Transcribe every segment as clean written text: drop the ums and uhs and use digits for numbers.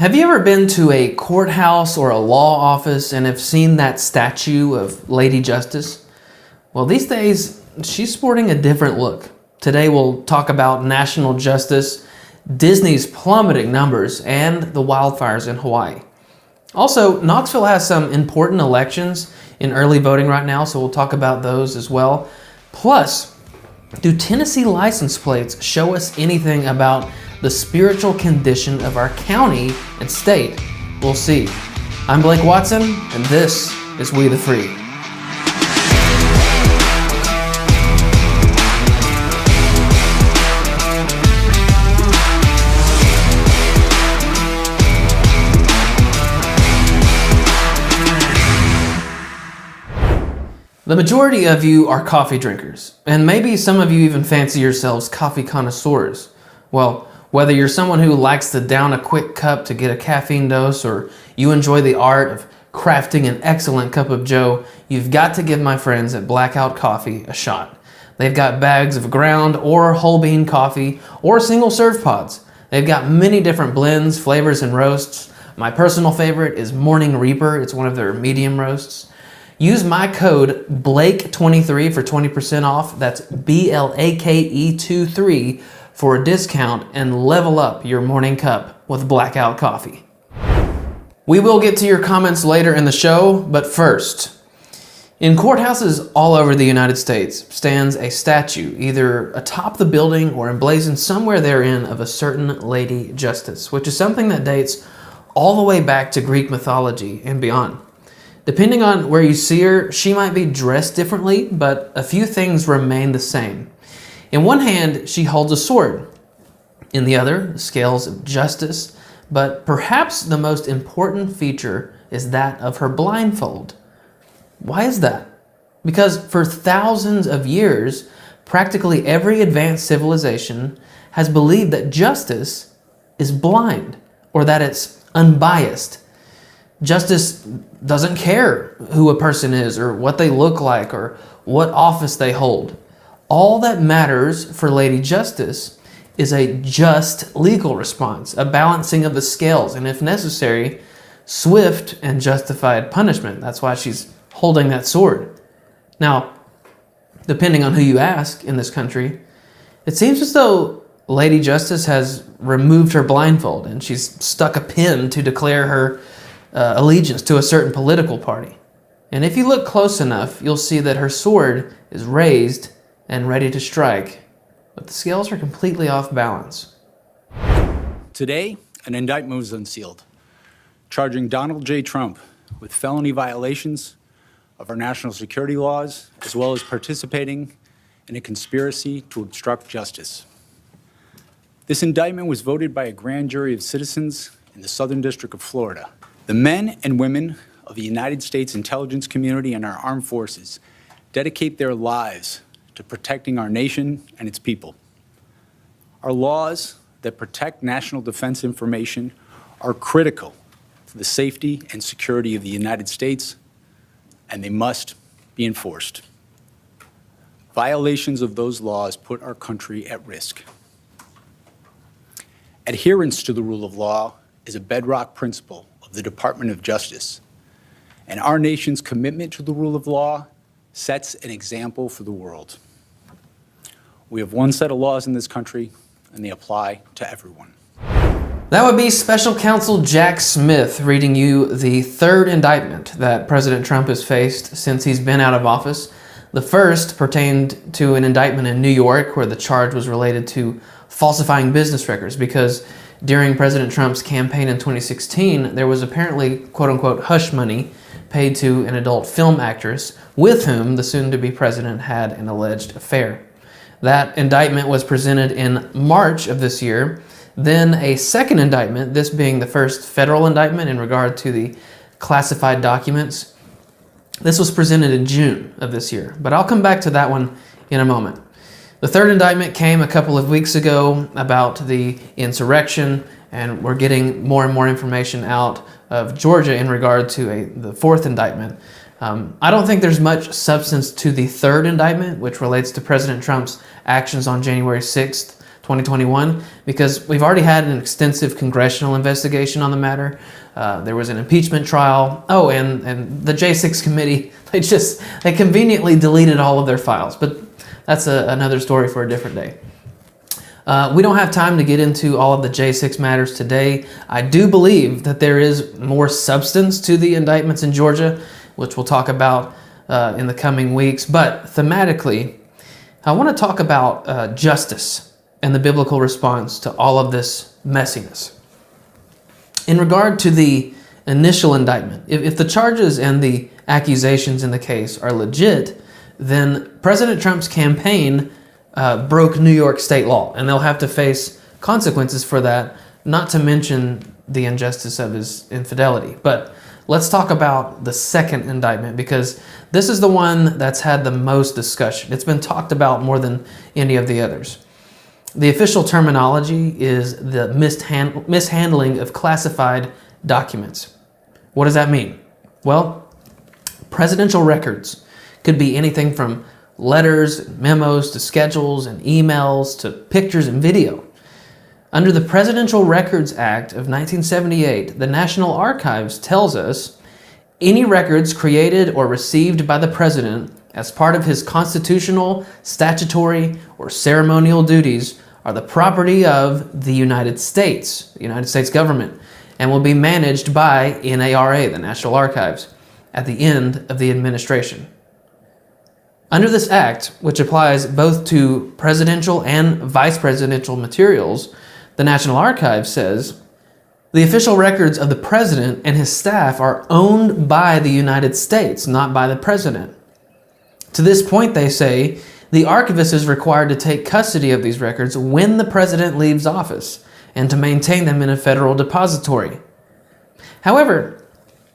Have you ever been to a courthouse or a law office and have seen that statue of Lady Justice? Well, these days, she's sporting a different look. Today, we'll talk about national justice, Disney's plummeting numbers, and the wildfires in Hawaii. Also, Knoxville has some important elections in early voting right now, so we'll talk about those as well. Plus, do Tennessee license plates show us anything about the spiritual condition of our county and state? We'll see. I'm Blake Watson, and this is We the Free. The majority of you are coffee drinkers, and maybe some of you even fancy yourselves coffee connoisseurs. Well, whether you're someone who likes to down a quick cup to get a caffeine dose, or you enjoy the art of crafting an excellent cup of joe, you've got to give my friends at Blackout Coffee a shot. They've got bags of ground or whole bean coffee, or single serve pods. They've got many different blends, flavors, and roasts. My personal favorite is Morning Reaper. It's one of their medium roasts. Use my code BLAKE23 for 20% off. That's BLAKE23 for a discount, and level up your morning cup with Blackout Coffee. We will get to your comments later in the show, but first, in courthouses all over the United States stands a statue, either atop the building or emblazoned somewhere therein, of a certain Lady Justice, which is something that dates all the way back to Greek mythology and beyond. Depending on where you see her, she might be dressed differently, but a few things remain the same. In one hand, she holds a sword. In the other, the scales of justice. But perhaps the most important feature is that of her blindfold. Why is that? Because for thousands of years, practically every advanced civilization has believed that justice is blind, or that it's unbiased. Justice doesn't care who a person is, or what they look like, or what office they hold. All that matters for Lady Justice is a just legal response, a balancing of the scales, and if necessary, swift and justified punishment. That's why she's holding that sword. Now, depending on who you ask in this country, it seems as though Lady Justice has removed her blindfold and she's stuck a pin to declare her allegiance to a certain political party. And if you look close enough, you'll see that her sword is raised and ready to strike, but the scales are completely off balance. Today, an indictment was unsealed, charging Donald J. Trump with felony violations of our national security laws, as well as participating in a conspiracy to obstruct justice. This indictment was voted by a grand jury of citizens in the Southern District of Florida. The men and women of the United States intelligence community and our armed forces dedicate their lives to protecting our nation and its people. Our laws that protect national defense information are critical to the safety and security of the United States, and they must be enforced. Violations of those laws put our country at risk. Adherence to the rule of law is a bedrock principle of the Department of Justice, and our nation's commitment to the rule of law sets an example for the world. We have one set of laws in this country, and they apply to everyone. That would be Special Counsel Jack Smith reading you the third indictment that President Trump has faced since he's been out of office. The first pertained to an indictment in New York where the charge was related to falsifying business records, because during President Trump's campaign in 2016, there was apparently quote-unquote hush money paid to an adult film actress with whom the soon-to-be president had an alleged affair. That indictment was presented in March of this year. Then a second indictment, this being the first federal indictment in regard to the classified documents, this was presented in June of this year. But I'll come back to that one in a moment. The third indictment came a couple of weeks ago about the insurrection, and we're getting more and more information out of Georgia in regard to the fourth indictment. I don't think there's much substance to the third indictment, which relates to President Trump's actions on January 6th, 2021, because we've already had an extensive congressional investigation on the matter. There was an impeachment trial. Oh, and the J6 committee, they conveniently deleted all of their files, but that's another story for a different day. We don't have time to get into all of the J6 matters today. I do believe that there is more substance to the indictments in Georgia, which we'll talk about in the coming weeks. But thematically, I want to talk about justice and the biblical response to all of this messiness. In regard to the initial indictment, if the charges and the accusations in the case are legit, then President Trump's campaign broke New York state law, and they'll have to face consequences for that, not to mention the injustice of his infidelity. But let's talk about the second indictment, because this is the one that's had the most discussion. It's been talked about more than any of the others. The official terminology is the mishandling of classified documents. What does that mean? Well, presidential records could be anything from letters, memos, to schedules and emails, to pictures and video. Under the Presidential Records Act of 1978, the National Archives tells us any records created or received by the president as part of his constitutional, statutory, or ceremonial duties are the property of the United States government, and will be managed by NARA, the National Archives, at the end of the administration. Under this act, which applies both to presidential and vice presidential materials, the National Archives says, the official records of the president and his staff are owned by the United States, not by the president. To this point, they say, the archivist is required to take custody of these records when the president leaves office and to maintain them in a federal depository. However,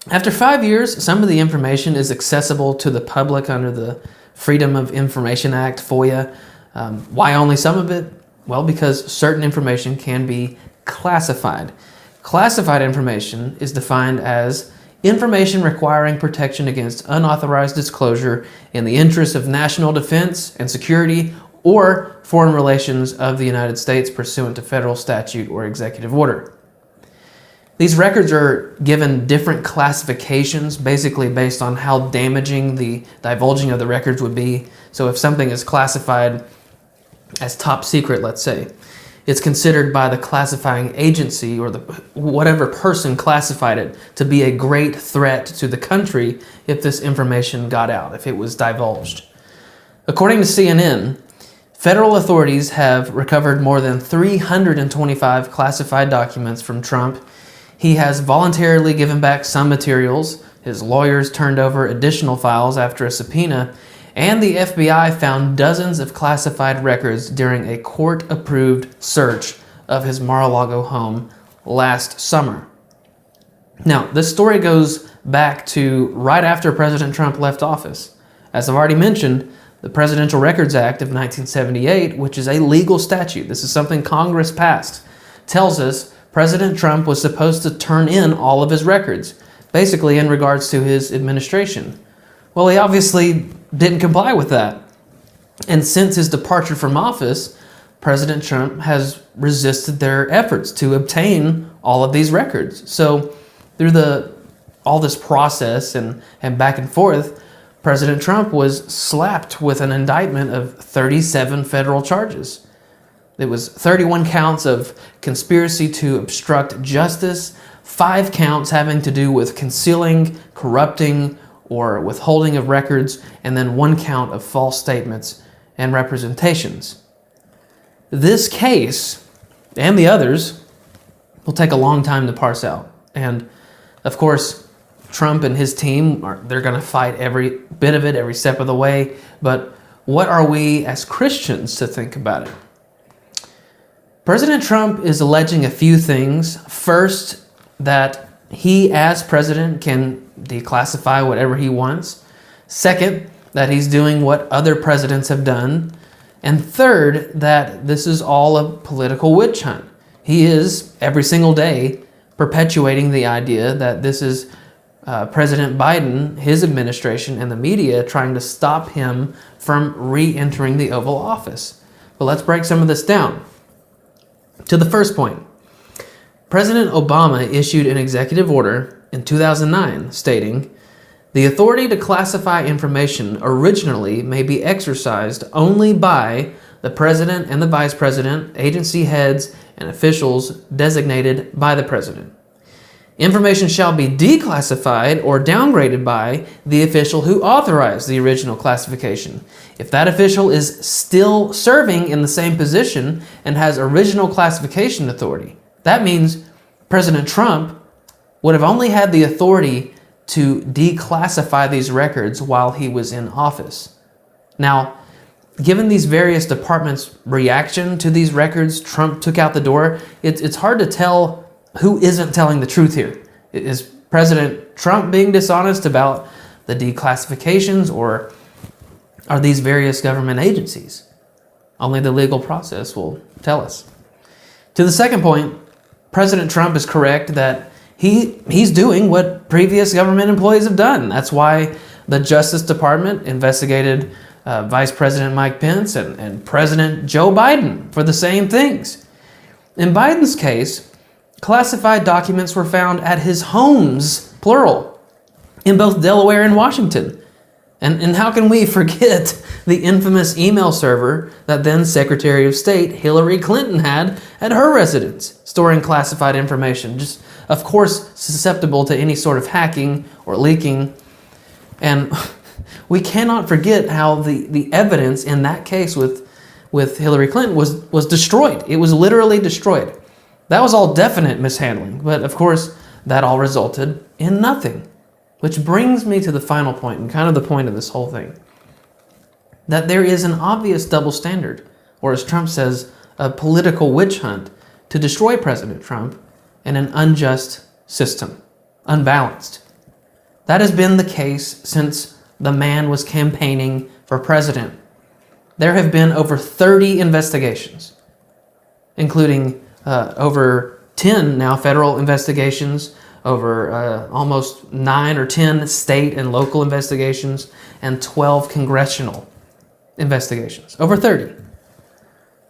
after 5 years, some of the information is accessible to the public under the Freedom of Information Act, FOIA. Why only some of it? Well, because certain information can be classified. Classified information is defined as information requiring protection against unauthorized disclosure in the interest of national defense and security or foreign relations of the United States pursuant to federal statute or executive order. These records are given different classifications, basically based on how damaging the divulging of the records would be. So if something is classified as top secret, let's say, it's considered by the classifying agency or whatever person classified it to be a great threat to the country if this information got out, if it was divulged. According to CNN, federal authorities have recovered more than 325 classified documents from Trump. He has voluntarily given back some materials. His lawyers turned over additional files after a subpoena, and the FBI found dozens of classified records during a court-approved search of his Mar-a-Lago home last summer. Now, this story goes back to right after President Trump left office. As I've already mentioned, the Presidential Records Act of 1978, which is a legal statute, this is something Congress passed, tells us President Trump was supposed to turn in all of his records, basically in regards to his administration. Well, he obviously didn't comply with that. And since his departure from office, President Trump has resisted their efforts to obtain all of these records. So through all this process and back and forth, President Trump was slapped with an indictment of 37 federal charges. It was 31 counts of conspiracy to obstruct justice, 5 counts having to do with concealing, corrupting, or withholding of records, and then 1 count of false statements and representations. This case, and the others, will take a long time to parse out. And, of course, Trump and his team, they're going to fight every bit of it, every step of the way. But what are we as Christians to think about it? President Trump is alleging a few things. First, that he, as president, can declassify whatever he wants. Second, that he's doing what other presidents have done. And third, that this is all a political witch hunt. He is, every single day, perpetuating the idea that this is President Biden, his administration, and the media trying to stop him from re-entering the Oval Office. But let's break some of this down. To the first point, President Obama issued an executive order in 2009 stating, "The authority to classify information originally may be exercised only by the President and the Vice President, agency heads, and officials designated by the President. Information shall be declassified or downgraded by the official who authorized the original classification. If that official is still serving in the same position and has original classification authority." That means President Trump would have only had the authority to declassify these records while he was in office. Now, given these various departments' reaction to these records Trump took out the door, it's hard to tell who isn't telling the truth here. Is President Trump being dishonest about the declassifications, or are these various government agencies? Only the legal process will tell us. To the second point, President Trump is correct that he's doing what previous government employees have done. That's why the Justice Department investigated Vice President Mike Pence and President Joe Biden for the same things. In Biden's case, classified documents were found at his homes, plural, in both Delaware and Washington. And how can we forget the infamous email server that then Secretary of State Hillary Clinton had at her residence, storing classified information, just, of course, susceptible to any sort of hacking or leaking. And we cannot forget how the evidence in that case with Hillary Clinton was destroyed. It was literally destroyed. That was all definite mishandling, but of course, that all resulted in nothing. Which brings me to the final point, and kind of the point of this whole thing. That there is an obvious double standard, or as Trump says, a political witch hunt to destroy President Trump in an unjust system, unbalanced. That has been the case since the man was campaigning for president. There have been over 30 investigations, including over 10 now federal investigations, over almost 9 or 10 state and local investigations, and 12 congressional investigations. Over 30.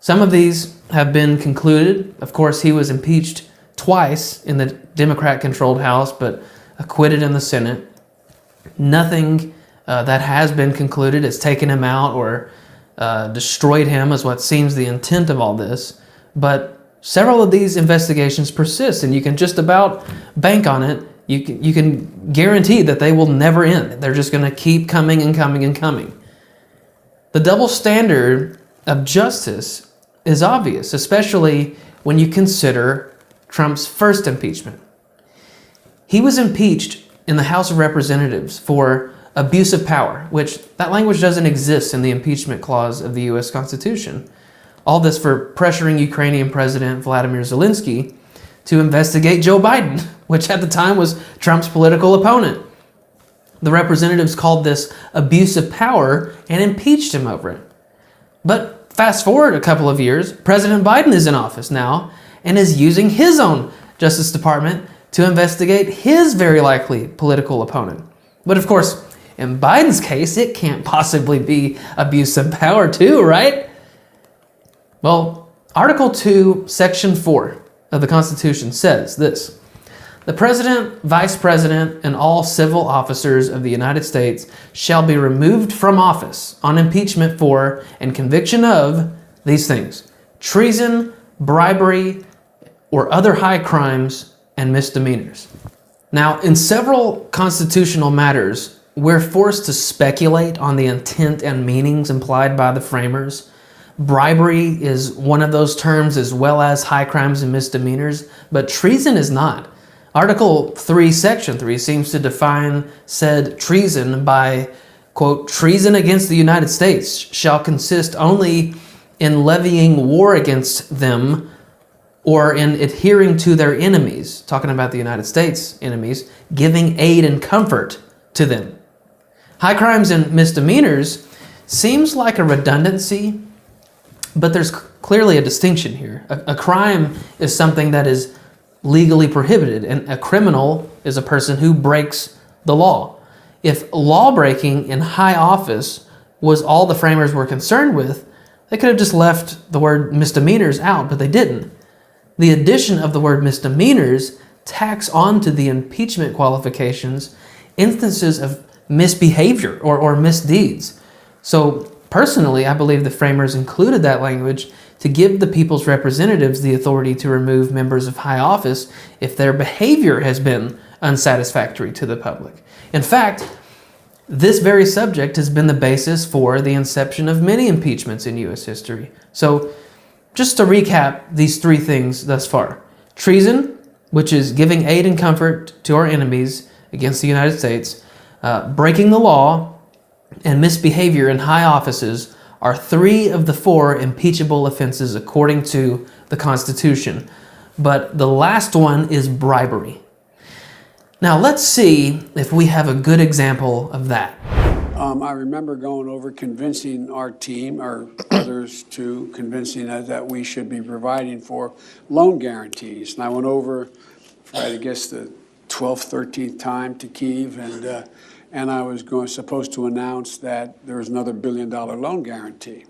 Some of these have been concluded. Of course, he was impeached twice in the Democrat-controlled House, but acquitted in the Senate. Nothing that has been concluded has taken him out or destroyed him, is what seems the intent of all this. But several of these investigations persist, and you can just about bank on it. You can guarantee that they will never end. They're just going to keep coming and coming and coming. The double standard of justice is obvious, especially when you consider Trump's first impeachment. He was impeached in the House of Representatives for abuse of power, which that language doesn't exist in the impeachment clause of the U.S. Constitution. All this for pressuring Ukrainian President Vladimir Zelensky to investigate Joe Biden, which at the time was Trump's political opponent. The representatives called this abuse of power and impeached him over it. But fast forward a couple of years, President Biden is in office now and is using his own Justice Department to investigate his very likely political opponent. But of course, in Biden's case, it can't possibly be abuse of power too, right? Well, Article 2, Section 4 of the Constitution says this: "The President, Vice President, and all civil officers of the United States shall be removed from office on impeachment for and conviction of these things: treason, bribery, or other high crimes and misdemeanors." Now, in several constitutional matters, we're forced to speculate on the intent and meanings implied by the framers. Bribery is one of those terms, as well as high crimes and misdemeanors, but treason is not. Article 3, Section 3 seems to define said treason by, quote, "treason against the United States shall consist only in levying war against them or in adhering to their enemies," talking about the United States enemies, "giving aid and comfort to them." High crimes and misdemeanors seems like a redundancy, but there's clearly a distinction here. A crime is something that is legally prohibited, and a criminal is a person who breaks the law. If law-breaking in high office was all the framers were concerned with, they could have just left the word misdemeanors out, but they didn't. The addition of the word misdemeanors tacks onto the impeachment qualifications instances of misbehavior or misdeeds. So personally, I believe the framers included that language to give the people's representatives the authority to remove members of high office if their behavior has been unsatisfactory to the public. In fact, this very subject has been the basis for the inception of many impeachments in U.S. history. So just to recap these three things thus far: treason, which is giving aid and comfort to our enemies against the United States; breaking the law; and misbehavior in high offices are three of the four impeachable offenses according to the Constitution. But the last one is bribery. Now let's see if we have a good example of that. I remember going over convincing our team, or others too, convincing us that we should be providing for loan guarantees. And I went over for, I guess, the 12th, 13th time to Kyiv, and I was supposed to announce that there was another $1 billion loan guarantee.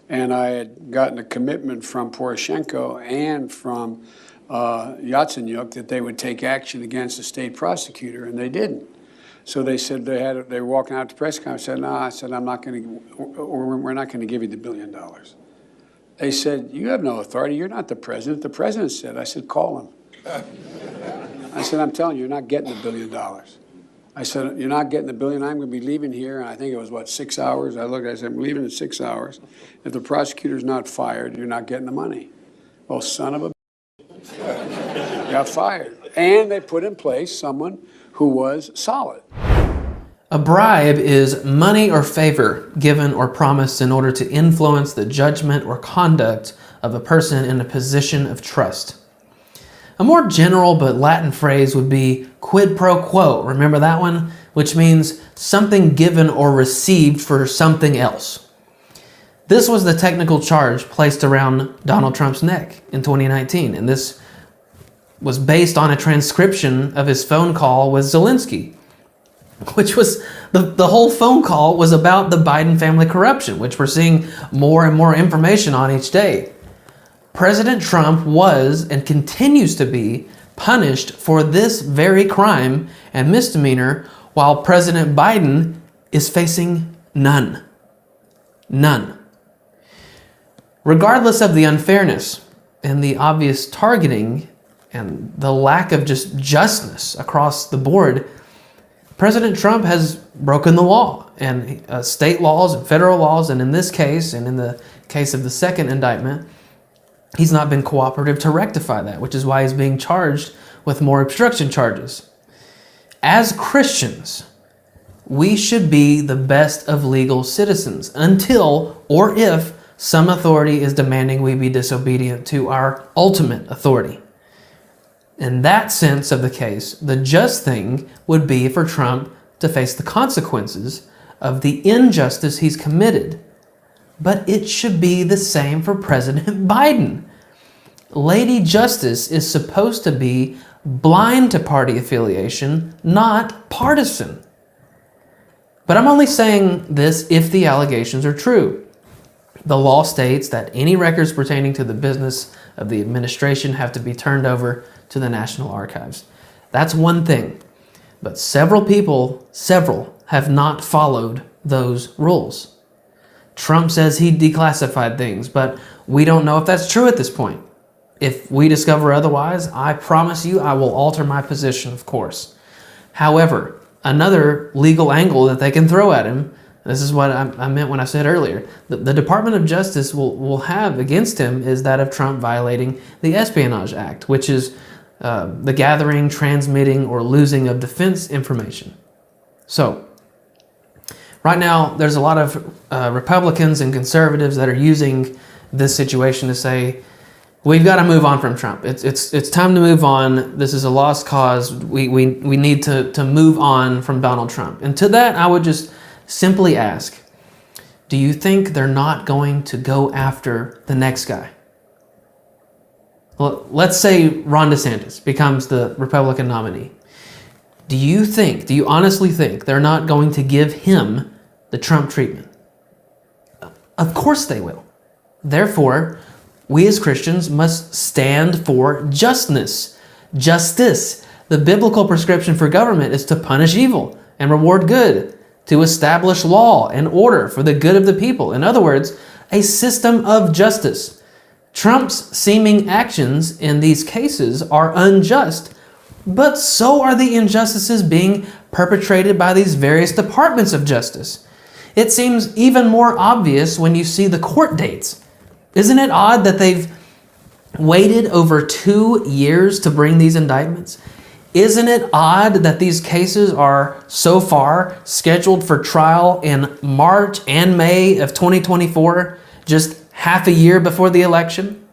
And I had gotten a commitment from Poroshenko and from Yatsenyuk that they would take action against the state prosecutor, and they didn't. So they said they were walking out to press conference. I said, no, I said, we're not going to give you the $1 billion. They said, you have no authority. You're not the president. The president said. I said, call him. I said, I'm telling you, you're not getting the $1 billion. I said, you're not getting the $1 billion. I'm going to be leaving here. And I think it was, 6 hours? I looked, I said, I'm leaving in 6 hours. If the prosecutor's not fired, you're not getting the money. Well, son of a got fired. And they put in place someone who was solid. A bribe is money or favor given or promised in order to influence the judgment or conduct of a person in a position of trust. A more general but Latin phrase would be quid pro quo. Remember that one? Which means something given or received for something else. This was the technical charge placed around Donald Trump's neck in 2019, and this was based on a transcription of his phone call with Zelensky, which was, the whole phone call was about the Biden family corruption, which we're seeing more and more information on each day. President Trump was and continues to be punished for this very crime and misdemeanor, while President Biden is facing none. None. Regardless of the unfairness and the obvious targeting and the lack of justness across the board, President Trump has broken the law, and state laws and federal laws, and in this case, and in the case of the second indictment, he's not been cooperative to rectify that, which is why he's being charged with more obstruction charges. As Christians, we should be the best of legal citizens until or if some authority is demanding we be disobedient to our ultimate authority. In that sense of the case, the just thing would be for Trump to face the consequences of the injustice he's committed. But it should be the same for President Biden. Lady Justice is supposed to be blind to party affiliation, not partisan. But I'm only saying this if the allegations are true. The law states that any records pertaining to the business of the administration have to be turned over to the National Archives. That's one thing. But several people, have not followed those rules. Trump says he declassified things, but we don't know if that's true at this point. If we discover otherwise, I promise you I will alter my position, of course. However, another legal angle that they can throw at him, this is what I meant when I said earlier, the Department of Justice will have against him is that of Trump violating the Espionage Act, which is the gathering, transmitting, or losing of defense information. So, right now, there's a lot of Republicans and conservatives that are using this situation to say, we've got to move on from Trump. It's time to move on. This is a lost cause. We need to move on from Donald Trump. And to that, I would just simply ask, do you think they're not going to go after the next guy? Well, let's say Ron DeSantis becomes the Republican nominee. Do you honestly think they're not going to give him the Trump treatment? Of course they will. Therefore, we as Christians must stand for justness. Justice. The biblical prescription for government is to punish evil and reward good, to establish law and order for the good of the people. In other words, a system of justice. Trump's seeming actions in these cases are unjust, but so are the injustices being perpetrated by these various departments of justice. It seems even more obvious when you see the court dates. Isn't it odd that they've waited over 2 years to bring these indictments? Isn't it odd that these cases are so far scheduled for trial in March and May of 2024, just half a year before the election?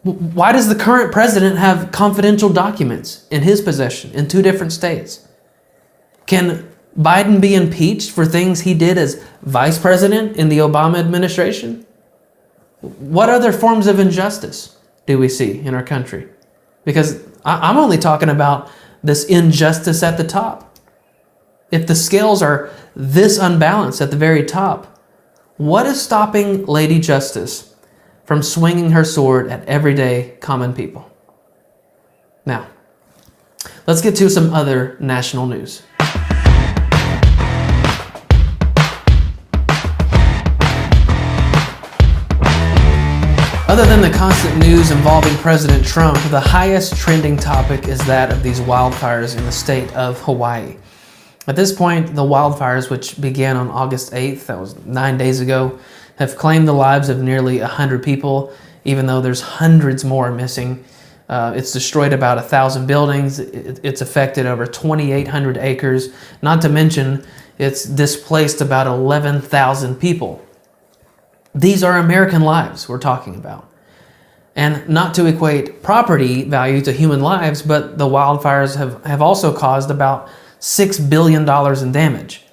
Why does the current president have confidential documents in his possession in 2 different states? Can Biden be impeached for things he did as vice president in the Obama administration? What other forms of injustice do we see in our country? Because I'm only talking about this injustice at the top. If the scales are this unbalanced at the very top, what is stopping Lady Justice from swinging her sword at everyday common people? Now, let's get to some other national news. Other than the constant news involving President Trump, the highest trending topic is that of these wildfires in the state of Hawaii. At this point, the wildfires, which began on August 8th, that was 9 days ago, have claimed the lives of nearly 100 people, even though there's hundreds more missing. It's destroyed about 1,000 buildings. It's affected over 2,800 acres. Not to mention, it's displaced about 11,000 people. These are American lives we're talking about. And not to equate property value to human lives, but the wildfires have also caused about $6 billion in damage.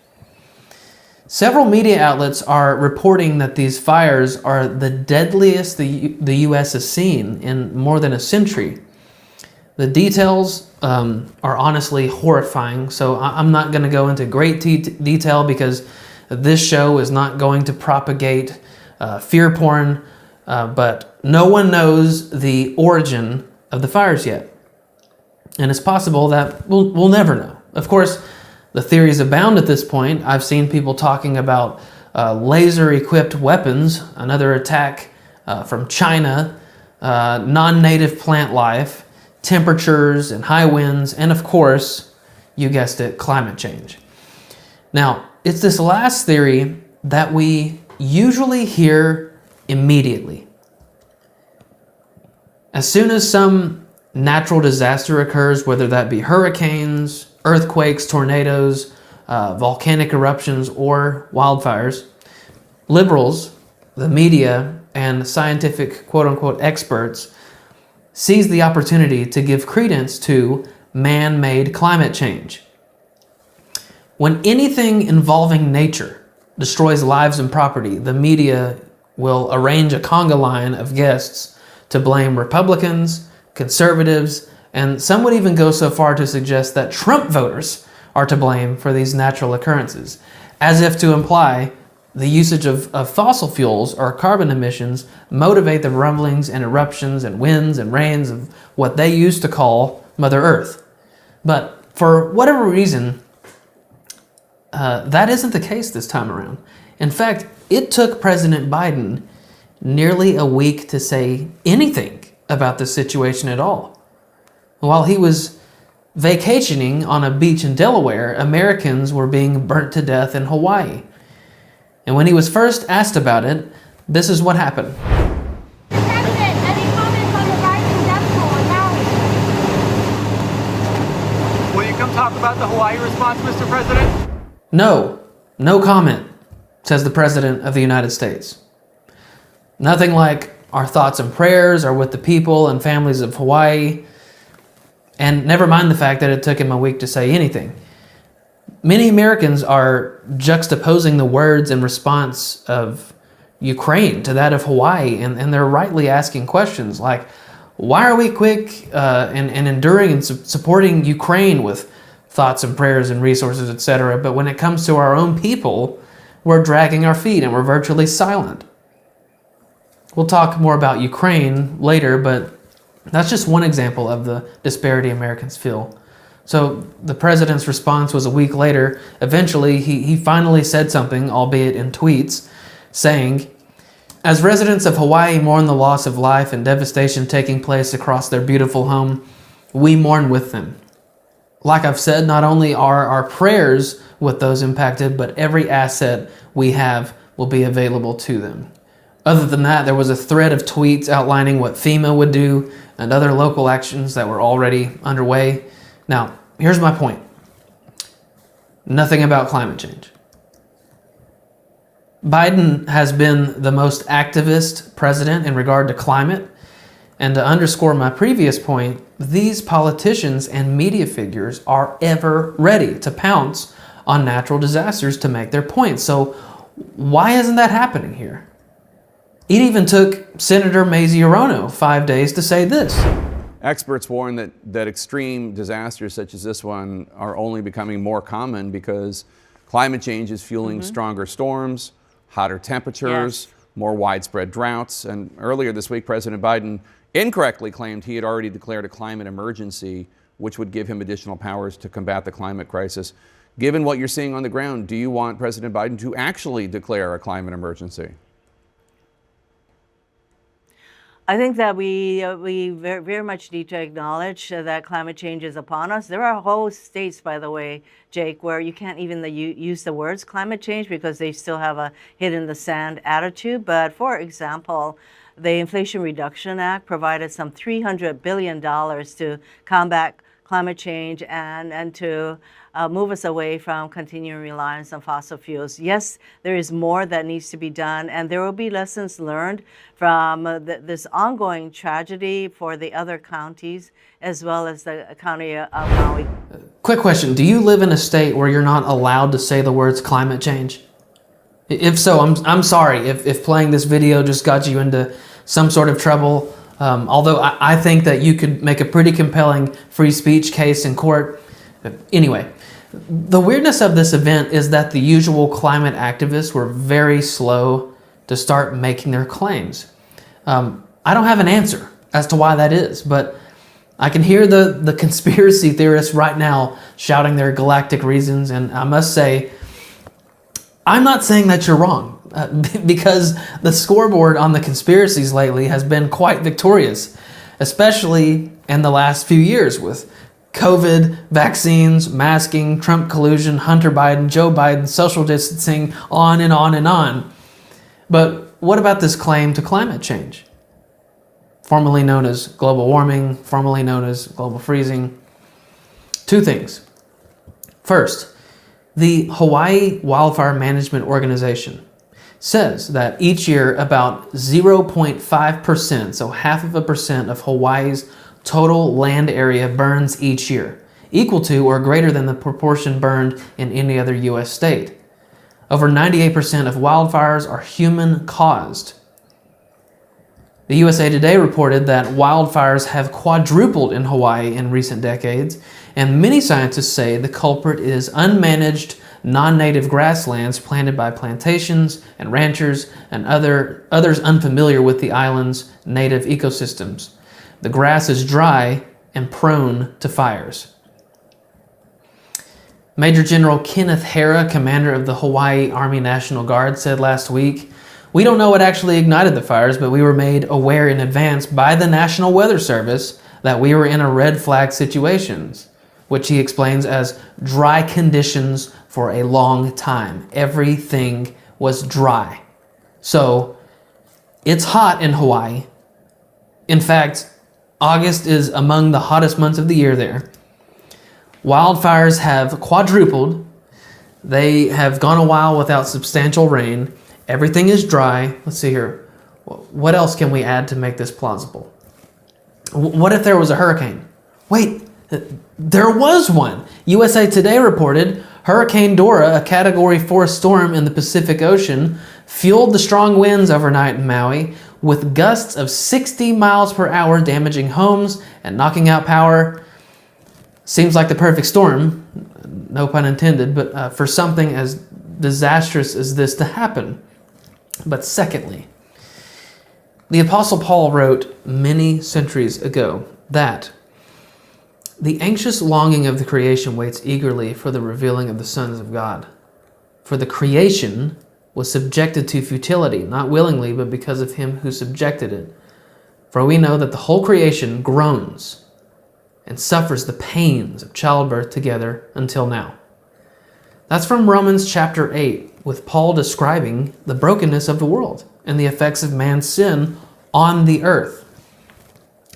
Several media outlets are reporting that these fires are the deadliest the U.S. has seen in more than a century. The details are honestly horrifying, so I'm not going to go into great detail because this show is not going to propagate fear porn, but no one knows the origin of the fires yet. And it's possible that we'll never know. Of course, the theories abound at this point. I've seen people talking about laser-equipped weapons, another attack from China, non-native plant life, temperatures and high winds, and of course, you guessed it, climate change. Now, it's this last theory that we usually hear immediately. As soon as some natural disaster occurs, whether that be hurricanes, earthquakes, tornadoes, volcanic eruptions, or wildfires, liberals, the media, and scientific quote-unquote experts seize the opportunity to give credence to man-made climate change. When anything involving nature destroys lives and property, the media will arrange a conga line of guests to blame Republicans, conservatives, and some would even go so far to suggest that Trump voters are to blame for these natural occurrences, as if to imply the usage of fossil fuels or carbon emissions motivate the rumblings and eruptions and winds and rains of what they used to call Mother Earth. But for whatever reason, that isn't the case this time around. In fact, it took President Biden nearly a week to say anything about the situation at all. While he was vacationing on a beach in Delaware, Americans were being burnt to death in Hawaii. And when he was first asked about it, this is what happened. President, any comments on the rising death toll in Maui? Will you come talk about the Hawaii response, Mr. President? No comment, says the President of the United States. Nothing like our thoughts and prayers are with the people and families of Hawaii. And never mind the fact that it took him a week to say anything. Many Americans are juxtaposing the words and response of Ukraine to that of Hawaii, and they're rightly asking questions like, why are we quick and enduring and supporting Ukraine with thoughts and prayers and resources, etc., but when it comes to our own people, we're dragging our feet and we're virtually silent? We'll talk more about Ukraine later, but that's just one example of the disparity Americans feel. So the president's response was a week later. Eventually, he finally said something, albeit in tweets, saying, "As residents of Hawaii mourn the loss of life and devastation taking place across their beautiful home, we mourn with them. Like I've said, not only are our prayers with those impacted, but every asset we have will be available to them." Other than that, there was a thread of tweets outlining what FEMA would do and other local actions that were already underway. Now, here's my point. Nothing about climate change. Biden has been the most activist president in regard to climate. And to underscore my previous point, these politicians and media figures are ever ready to pounce on natural disasters to make their point. So why isn't that happening here? It even took Senator Mazie Hirono 5 days to say this. Experts warn that extreme disasters such as this one are only becoming more common because climate change is fueling stronger storms, hotter temperatures, more widespread droughts. And earlier this week, President Biden incorrectly claimed he had already declared a climate emergency, which would give him additional powers to combat the climate crisis. Given what you're seeing on the ground, do you want President Biden to actually declare a climate emergency? I think that we very, very much need to acknowledge that climate change is upon us. There are whole states, by the way, Jake, where you can't even use the words climate change because they still have a head in the sand attitude. But for example, the Inflation Reduction Act provided some $300 billion to combat climate change and to move us away from continuing reliance on fossil fuels. Yes, there is more that needs to be done, and there will be lessons learned from this ongoing tragedy for the other counties, as well as the county of Maui. Quick question. Do you live in a state where you're not allowed to say the words climate change? If so, I'm sorry if playing this video just got you into some sort of trouble. Although I think that you could make a pretty compelling free speech case in court. Anyway, the weirdness of this event is that the usual climate activists were very slow to start making their claims. I don't have an answer as to why that is, but I can hear the conspiracy theorists right now shouting their galactic reasons, and I must say, I'm not saying that you're wrong, because the scoreboard on the conspiracies lately has been quite victorious, especially in the last few years with COVID, vaccines, masking, Trump collusion, Hunter Biden, Joe Biden, social distancing, on and on and on. But what about this claim to climate change? Formerly known as global warming, formerly known as global freezing. Two things. First, the Hawaii Wildfire Management Organization says that each year about 0.5%, so 0.5% of Hawaii's total land area burns each year, equal to or greater than the proportion burned in any other U.S. state. Over 98% of wildfires are human-caused. The USA Today reported that wildfires have quadrupled in Hawaii in recent decades, and many scientists say the culprit is unmanaged, non-native grasslands planted by plantations and ranchers and others unfamiliar with the island's native ecosystems. The grass is dry and prone to fires. Major General Kenneth Hara, commander of the Hawaii Army National Guard, said last week, "We don't know what actually ignited the fires, but we were made aware in advance by the National Weather Service that we were in a red flag situations," which he explains as dry conditions for a long time. Everything was dry. So it's hot in Hawaii. In fact, August is among the hottest months of the year there. Wildfires have quadrupled. They have gone a while without substantial rain. Everything is dry. Let's see here. What else can we add to make this plausible? What if there was a hurricane? Wait, there was one. USA Today reported Hurricane Dora, a Category 4 storm in the Pacific Ocean, fueled the strong winds overnight in Maui with gusts of 60 miles per hour damaging homes and knocking out power. Seems like the perfect storm, no pun intended, but for something as disastrous as this to happen. But secondly, The Apostle Paul wrote many centuries ago that the anxious longing of the creation waits eagerly for the revealing of the sons of God. For the creation was subjected to futility, not willingly, but because of him who subjected it. For we know that the whole creation groans and suffers the pains of childbirth together until now. That's from Romans chapter 8, with Paul describing the brokenness of the world and the effects of man's sin on the earth.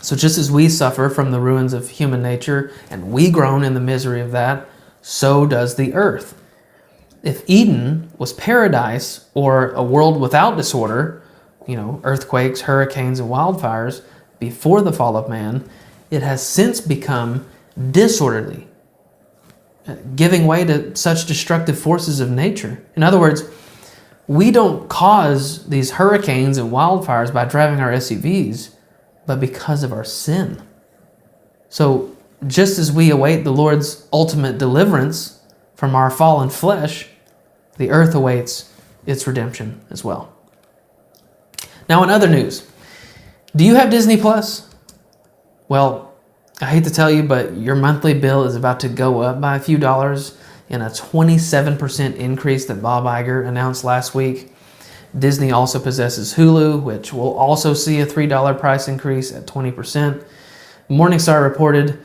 So just as we suffer from the ruins of human nature and we groan in the misery of that, so does the earth. If Eden was paradise or a world without disorder, earthquakes, hurricanes, and wildfires before the fall of man, it has since become disorderly, giving way to such destructive forces of nature. In other words, we don't cause these hurricanes and wildfires by driving our SUVs, but because of our sin. So just as we await the Lord's ultimate deliverance from our fallen flesh, the earth awaits its redemption as well. Now, in other news, do you have Disney Plus? Well, I hate to tell you, but your monthly bill is about to go up by a few dollars in a 27% increase that Bob Iger announced last week. Disney also possesses Hulu, which will also see a $3 price increase at 20%. Morningstar reported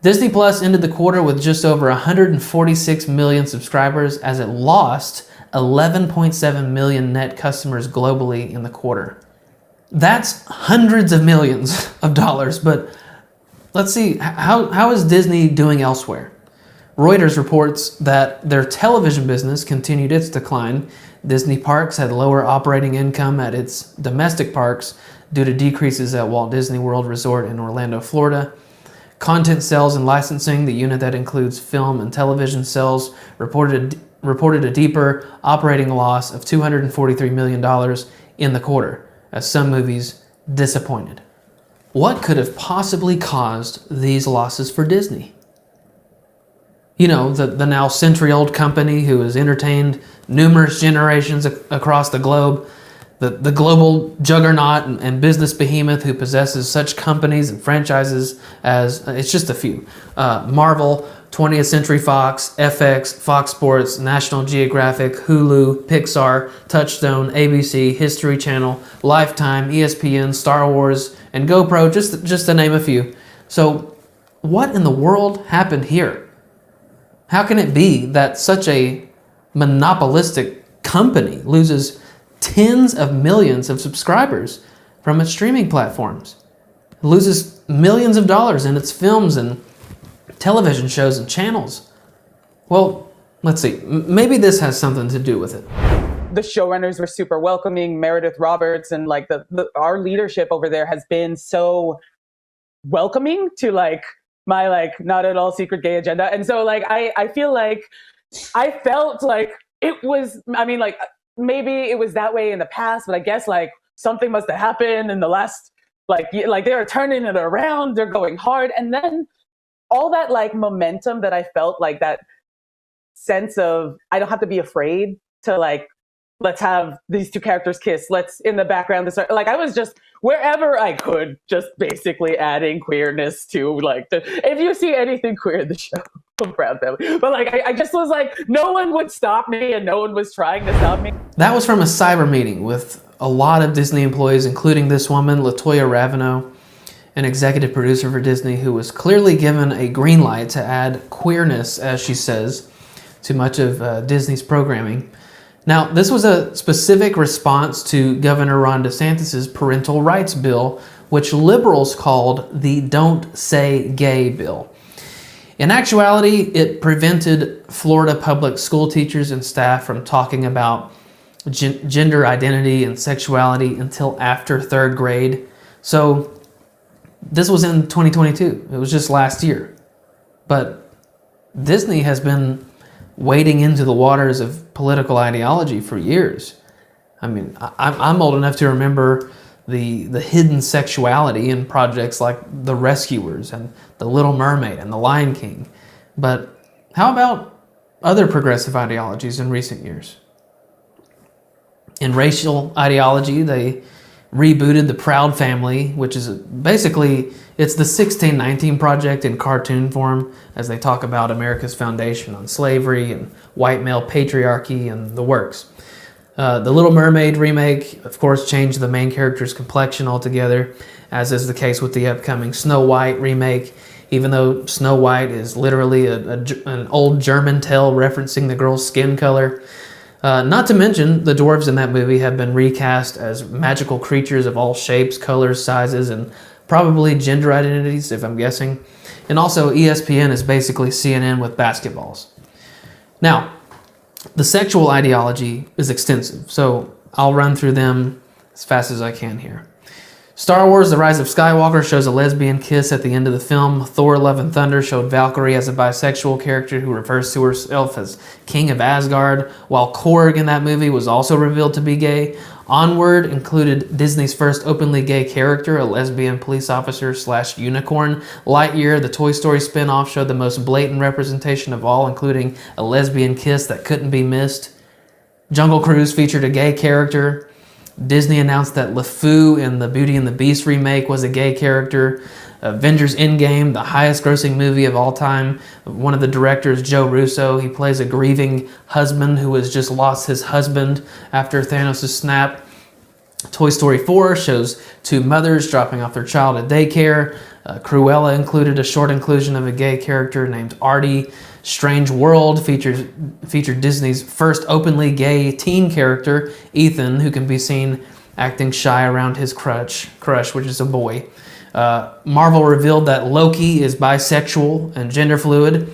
Disney Plus ended the quarter with just over 146 million subscribers as it lost 11.7 million net customers globally in the quarter. That's hundreds of millions of dollars, but let's see, how is Disney doing elsewhere? Reuters reports that their television business continued its decline. Disney Parks had lower operating income at its domestic parks due to decreases at Walt Disney World Resort in Orlando, Florida. Content sales and licensing, the unit that includes film and television sales, reported a deeper operating loss of $243 million in the quarter, as some movies disappointed. What could have possibly caused these losses for Disney? The now century-old company who has entertained numerous generations across the globe, the global juggernaut and business behemoth who possesses such companies and franchises as, it's just a few, Marvel, 20th Century Fox, FX, Fox Sports, National Geographic, Hulu, Pixar, Touchstone, ABC, History Channel, Lifetime, ESPN, Star Wars, and GoPro, just to name a few. So what in the world happened here? How can it be that such a monopolistic company loses tens of millions of subscribers from its streaming platforms? It loses millions of dollars in its films and television shows and channels. Well, let's see. Maybe this has something to do with it. The showrunners were super welcoming. Meredith Roberts and our leadership over there has been so welcoming to my not at all secret gay agenda. And so I feel like I felt like it was, maybe it was that way in the past, but I guess something must have happened in the last they are turning it around, they're going hard. And then all that momentum that I felt, that sense of I don't have to be afraid to let's have these two characters kiss. Let's in the background. I was just wherever I could, just basically adding queerness to if you see anything queer in the show, I'm proud family. But I just was no one would stop me and no one was trying to stop me. That was from a cyber meeting with a lot of Disney employees, including this woman, Latoya Raveno, an executive producer for Disney, who was clearly given a green light to add queerness, as she says, to much of Disney's programming. Now, this was a specific response to Governor Ron DeSantis' parental rights bill, which liberals called the Don't Say Gay bill. In actuality, it prevented Florida public school teachers and staff from talking about gender identity and sexuality until after third grade. So this was in 2022. It was just last year. But Disney has been wading into the waters of political ideology for years. I'm old enough to remember the hidden sexuality in projects like The Rescuers and The Little Mermaid and The Lion King. But how about other progressive ideologies in recent years? In racial ideology, they rebooted The Proud Family, which is basically, it's the 1619 Project in cartoon form, as they talk about America's foundation on slavery and white male patriarchy and the works. The Little Mermaid remake, of course, changed the main character's complexion altogether, as is the case with the upcoming Snow White remake, even though Snow White is literally an old German tale referencing the girl's skin color. Not to mention, the dwarves in that movie have been recast as magical creatures of all shapes, colors, sizes, and probably gender identities, if I'm guessing. And also, ESPN is basically CNN with basketballs. Now, the sexual ideology is extensive, so I'll run through them as fast as I can here. Star Wars: The Rise of Skywalker shows a lesbian kiss at the end of the film. Thor: Love and Thunder showed Valkyrie as a bisexual character who refers to herself as King of Asgard, while Korg in that movie was also revealed to be gay. Onward included Disney's first openly gay character, a lesbian police officer / unicorn. Lightyear, the Toy Story spin-off, showed the most blatant representation of all, including a lesbian kiss that couldn't be missed. Jungle Cruise featured a gay character. Disney announced that LeFou in the Beauty and the Beast remake was a gay character. Avengers Endgame, the highest grossing movie of all time. One of the directors, Joe Russo, he plays a grieving husband who has just lost his husband after Thanos' snap. Toy Story 4 shows two mothers dropping off their child at daycare. Cruella included a short inclusion of a gay character named Artie. Strange World featured Disney's first openly gay teen character, Ethan, who can be seen acting shy around his crush, which is a boy. Marvel revealed that Loki is bisexual and gender fluid.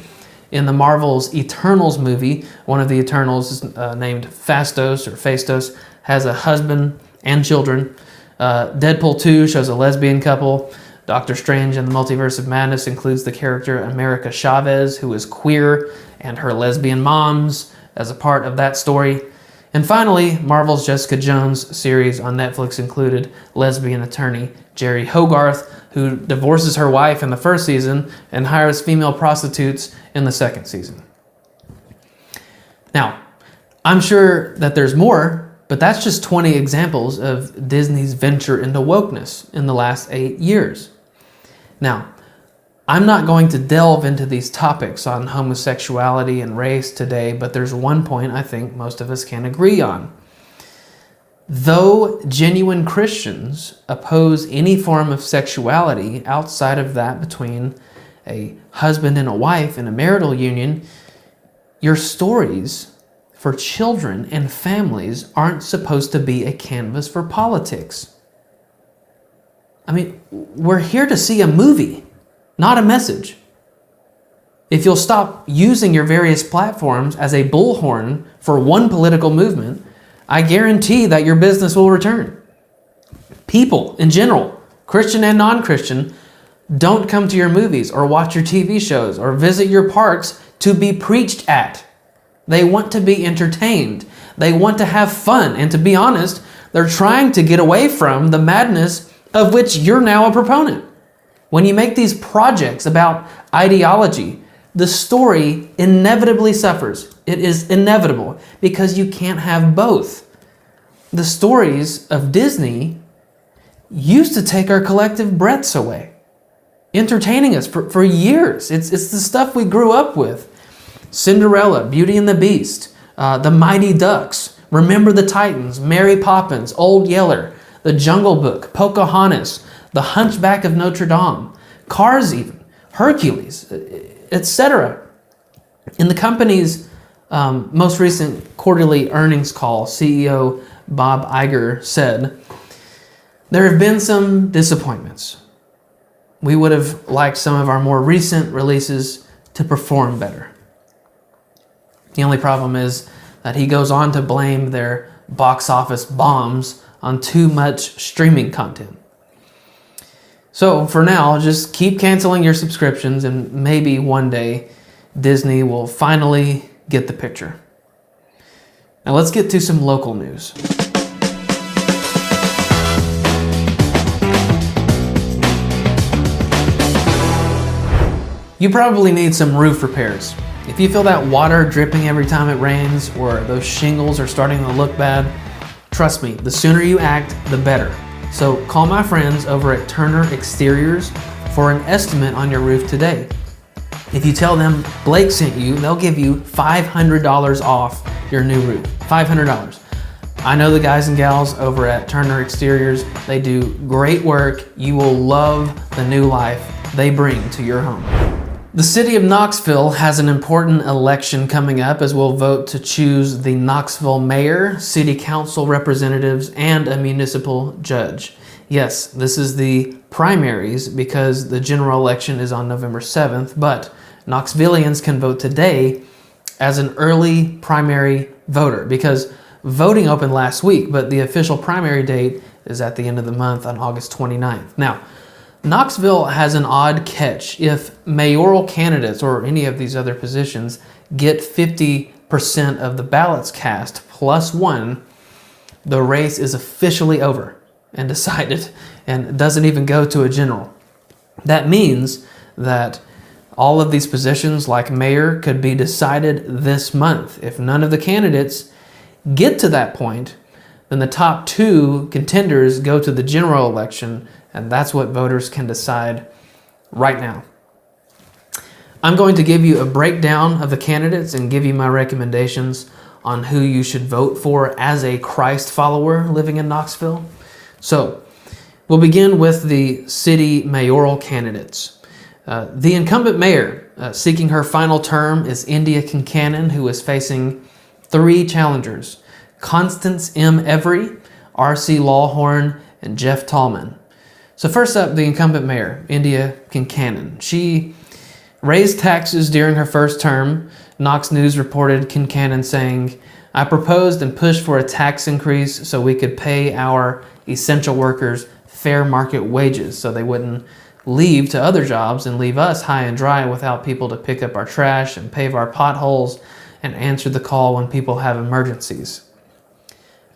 In the Marvel's Eternals movie, one of the Eternals, named Phastos, has a husband and children. Deadpool 2 shows a lesbian couple. Doctor Strange and the Multiverse of Madness includes the character America Chavez, who is queer, and her lesbian moms as a part of that story. And finally, Marvel's Jessica Jones series on Netflix included lesbian attorney Jerry Hogarth, who divorces her wife in the first season and hires female prostitutes in the second season. Now, I'm sure that there's more, but that's just 20 examples of Disney's venture into wokeness in the last 8 years. Now, I'm not going to delve into these topics on homosexuality and race today, but there's one point I think most of us can agree on. Though genuine Christians oppose any form of sexuality outside of that between a husband and a wife in a marital union, your stories for children and families aren't supposed to be a canvas for politics. I mean, we're here to see a movie, not a message. If you'll stop using your various platforms as a bullhorn for one political movement, I guarantee that your business will return. People, in general, Christian and non-Christian, don't come to your movies or watch your TV shows or visit your parks to be preached at. They want to be entertained. They want to have fun. And to be honest, they're trying to get away from the madness of which you're now a proponent. When you make these projects about ideology, the story inevitably suffers. It is inevitable because you can't have both. The stories of Disney used to take our collective breaths away, entertaining us for years. It's the stuff we grew up with. Cinderella, Beauty and the Beast, The Mighty Ducks, Remember the Titans, Mary Poppins, Old Yeller, The Jungle Book, Pocahontas, The Hunchback of Notre Dame, Cars even, Hercules, etc. In the company's most recent quarterly earnings call, CEO Bob Iger said, "There have been some disappointments. We would have liked some of our more recent releases to perform better." The only problem is that he goes on to blame their box office bombs on too much streaming content. So for now, just keep canceling your subscriptions and maybe one day Disney will finally get the picture. Now let's get to some local news. You probably need some roof repairs. If you feel that water dripping every time it rains or those shingles are starting to look bad, trust me, the sooner you act, the better. So call my friends over at Turner Exteriors for an estimate on your roof today. If you tell them Blake sent you, they'll give you $500 off your new roof. $500. I know the guys and gals over at Turner Exteriors. They do great work. You will love the new life they bring to your home. The city of Knoxville has an important election coming up as we'll vote to choose the Knoxville mayor, city council representatives, and a municipal judge. Yes, this is the primaries because the general election is on November 7th, but Knoxvillians can vote today as an early primary voter because voting opened last week, but the official primary date is at the end of the month on August 29th. Now, Knoxville has an odd catch. If mayoral candidates or any of these other positions get 50% of the ballots cast plus one, the race is officially over and decided and doesn't even go to a general. That means that all of these positions like mayor could be decided this month. If none of the candidates get to that point, then the top two contenders go to the general election, and that's what voters can decide right now. I'm going to give you a breakdown of the candidates and give you my recommendations on who you should vote for as a Christ follower living in Knoxville. So, we'll begin with the city mayoral candidates. The incumbent mayor seeking her final term is India Kincannon, who is facing three challengers: Constance M. Every, R.C. Lawhorn, and Jeff Tallman. So first up, the incumbent mayor, India Kincannon. She raised taxes during her first term. Knox News reported Kincannon saying, "I proposed and pushed for a tax increase so we could pay our essential workers fair market wages so they wouldn't leave to other jobs and leave us high and dry without people to pick up our trash and pave our potholes and answer the call when people have emergencies."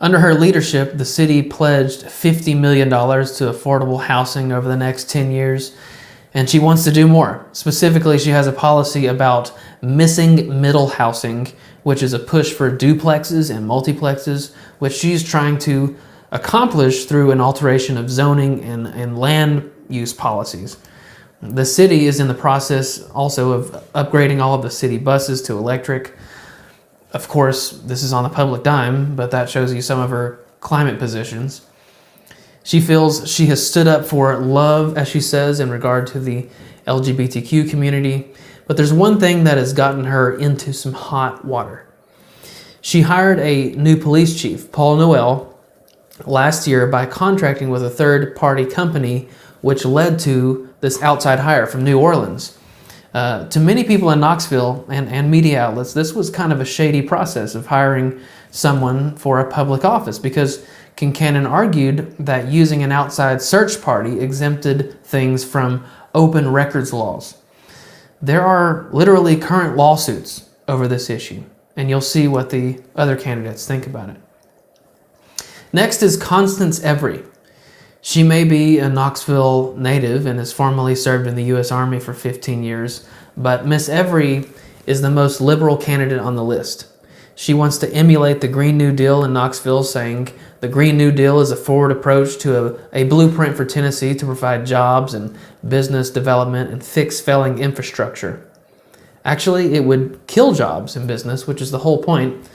Under her leadership, the city pledged $50 million to affordable housing over the next 10 years, and she wants to do more. Specifically, she has a policy about missing middle housing, which is a push for duplexes and multiplexes, which she's trying to accomplish through an alteration of zoning and land use policies. The city is in the process also of upgrading all of the city buses to electric. Of course, this is on the public dime, but that shows you some of her climate positions. She feels she has stood up for love, as she says, in regard to the LGBTQ community. But there's one thing that has gotten her into some hot water. She hired a new police chief, Paul Noel, last year by contracting with a third-party company, which led to this outside hire from New Orleans. To many people in Knoxville and media outlets, this was kind of a shady process of hiring someone for a public office because Kincannon argued that using an outside search party exempted things from open records laws. There are literally current lawsuits over this issue, and you'll see what the other candidates think about it. Next is Constance Every. She may be a Knoxville native and has formerly served in the U.S. Army for 15 years, but Miss Every is the most liberal candidate on the list. She wants to emulate the Green New Deal in Knoxville, saying the Green New Deal is a forward approach to a blueprint for Tennessee to provide jobs and business development and fix failing infrastructure. Actually, it would kill jobs in business, which is the whole point.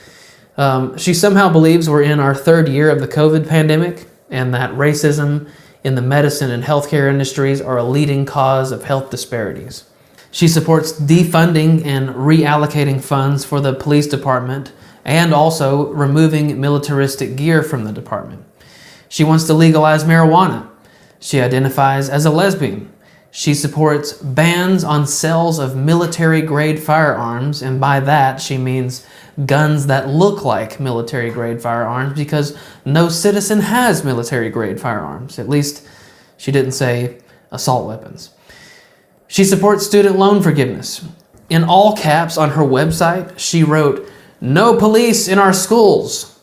She somehow believes we're in our third year of the COVID pandemic, and that racism in the medicine and healthcare industries are a leading cause of health disparities. She supports defunding and reallocating funds for the police department and also removing militaristic gear from the department. She wants to legalize marijuana. She identifies as a lesbian. She supports bans on sales of military-grade firearms, and by that she means guns that look like military-grade firearms because no citizen has military-grade firearms. At least she didn't say assault weapons. She supports student loan forgiveness. In all caps on her website, she wrote, "No police in our schools.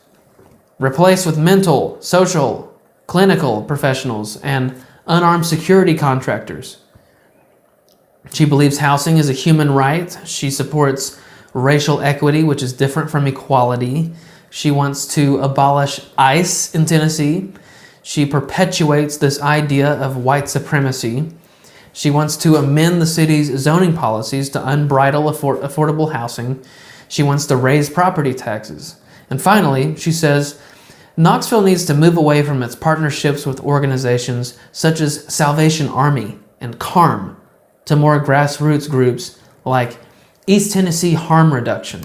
Replace with mental, social, clinical professionals and unarmed security contractors." She believes housing is a human right. She supports racial equity, which is different from equality. She wants to abolish ICE in Tennessee. She perpetuates this idea of white supremacy. She wants to amend the city's zoning policies to unbridle affordable housing. She wants to raise property taxes. And finally, she says, Knoxville needs to move away from its partnerships with organizations such as Salvation Army and CARM to more grassroots groups like East Tennessee Harm Reduction.